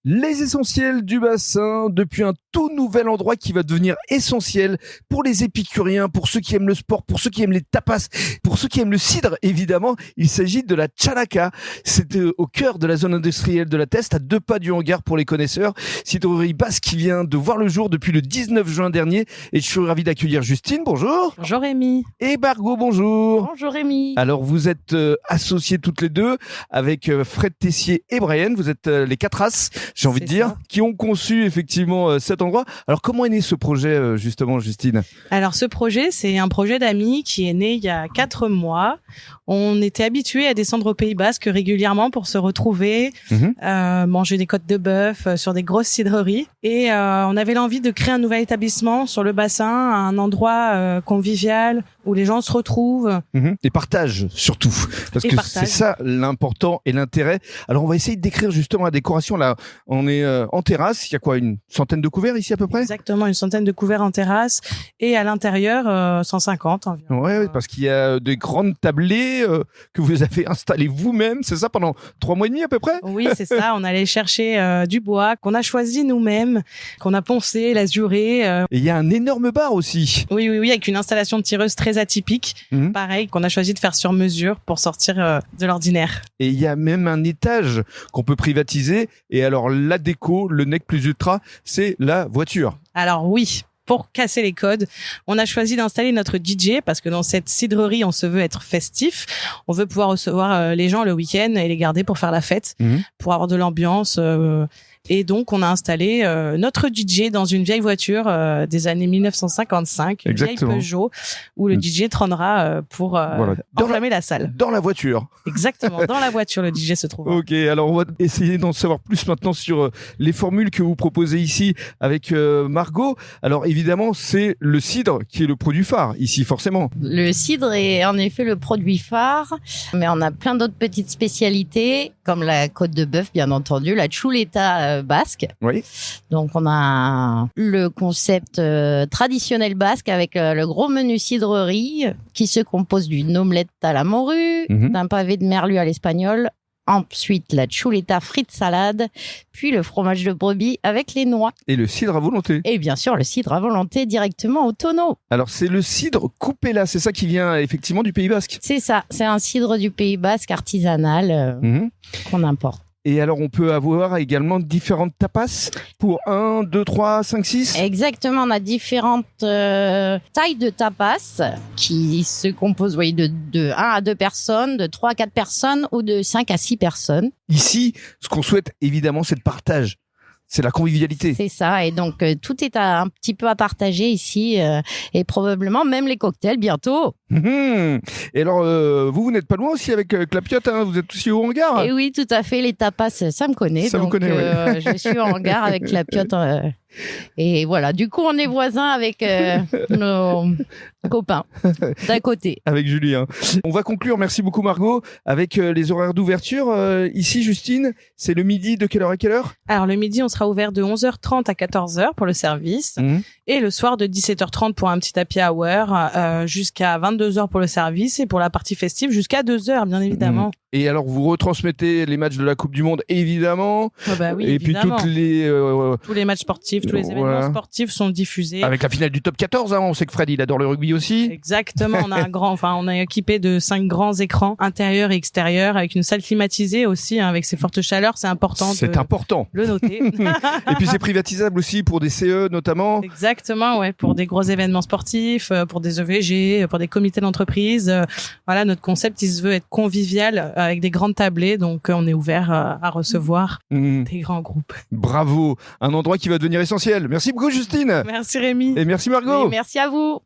Les essentiels du bassin, depuis un tout nouvel endroit qui va devenir essentiel pour les épicuriens, pour ceux qui aiment le sport, pour ceux qui aiment les tapas, pour ceux qui aiment le cidre, évidemment. Il s'agit de la Chalaca. C'est au cœur de la zone industrielle de la Teste, à 2 pas du hangar pour les connaisseurs. Cidrerie basque qui vient de voir le jour depuis le 19 juin dernier. Et je suis ravi d'accueillir Justine, bonjour. Bonjour Rémi. Et Margot, bonjour. Bonjour Rémi. Alors vous êtes associés toutes les deux avec Fred Tessier et Brian. Vous êtes les 4 as, j'ai envie de dire, qui ont conçu effectivement cet endroit. Alors comment est né ce projet justement, Justine? Alors ce projet, c'est un projet d'amis qui est né il y a 4 mois. On était habitués à descendre au Pays Basque régulièrement pour se retrouver, manger des côtes de bœuf sur des grosses cidreries. Et on avait l'envie de créer un nouvel établissement sur le bassin, un endroit convivial où les gens se retrouvent. Et partagent surtout, parce que c'est ça l'important et l'intérêt. Alors on va essayer de décrire justement la décoration. Là, on est en terrasse. Il y a quoi, une centaine de couverts ici à peu près? Exactement, une centaine de couverts en terrasse. Et à l'intérieur, 150 environ. Ouais, parce qu'il y a des grandes tablées que vous avez installées vous-même. C'est ça, pendant 3 mois et demi à peu près? Oui, c'est ça. On allait chercher du bois qu'on a choisi nous-mêmes, qu'on a poncé, lasuré. Et il y a un énorme bar aussi. Oui, avec une installation de tireuse très atypique. Pareil, qu'on a choisi de faire sur mesure pour sortir de l'ordinaire. Et il y a même un étage qu'on peut privatiser. Et alors, la déco, le nec plus ultra, c'est la voiture. Alors oui, pour casser les codes, on a choisi d'installer notre DJ parce que dans cette cidrerie, on se veut être festif. On veut pouvoir recevoir les gens le week-end et les garder pour faire la fête, pour avoir de l'ambiance. Et donc, on a installé notre DJ dans une vieille voiture des années 1955, une vieille Peugeot, où le DJ trônera pour enflammer la salle. Dans la voiture. Exactement, dans la voiture, le DJ se trouve. Ok, alors on va essayer d'en savoir plus maintenant sur les formules que vous proposez ici avec Margot. Alors évidemment, c'est le cidre qui est le produit phare ici, forcément. Le cidre est en effet le produit phare, mais on a plein d'autres petites spécialités, comme la côte de bœuf, bien entendu, la chuleta basque. Oui. Donc on a le concept traditionnel basque avec le gros menu cidrerie qui se compose d'une omelette à la morue, d'un pavé de merlu à l'espagnol, ensuite la chuleta frite salade, puis le fromage de brebis avec les noix. Et le cidre à volonté. Et bien sûr le cidre à volonté directement au tonneau. Alors c'est le cidre coupé là, c'est ça qui vient effectivement du Pays Basque. C'est ça, c'est un cidre du Pays Basque artisanal qu'on importe. Et alors, on peut avoir également différentes tapas pour 1, 2, 3, 5, 6 ? Exactement, on a différentes tailles de tapas qui se composent de 1 à 2 personnes, de 3 à 4 personnes ou de 5 à 6 personnes. Ici, ce qu'on souhaite évidemment, c'est le partage. C'est la convivialité. C'est ça, et donc tout est un petit peu à partager ici, et probablement même les cocktails bientôt. Et alors, vous n'êtes pas loin aussi avec Clapiote, hein, vous êtes aussi au hangar. Et oui, tout à fait, les tapas, ça me connaît. Ça vous connaît, oui. Je suis au hangar avec Clapiote. Et voilà, du coup, on est voisins avec nos copains d'à côté. Avec Julien. On va conclure, merci beaucoup Margot, avec les horaires d'ouverture. Ici, Justine, c'est le midi de quelle heure à quelle heure ? Alors le midi, on sera ouvert de 11h30 à 14h pour le service et le soir de 17h30 pour un petit happy hour jusqu'à 22h pour le service et pour la partie festive jusqu'à 2h, bien évidemment. Et alors, vous retransmettez les matchs de la Coupe du Monde, évidemment. Oui, et évidemment. puis tous les matchs sportifs, tous les événements sportifs sont diffusés. Avec la finale du top 14, hein, on sait que Fred, il adore le rugby aussi. Exactement, on est équipé de 5 grands écrans intérieurs et extérieurs avec une salle climatisée aussi, avec ces fortes chaleurs, c'est important. C'est important. Le noter. Et puis c'est privatisable aussi pour des CE notamment. Exactement, ouais, pour des gros événements sportifs, pour des EVG, pour des comités d'entreprise. Voilà, notre concept, il se veut être convivial avec des grandes tablées, donc on est ouvert à recevoir des grands groupes. Bravo, un endroit qui va devenir essentiel. Merci beaucoup Justine. Merci Rémi. Et merci Margot. Et merci à vous.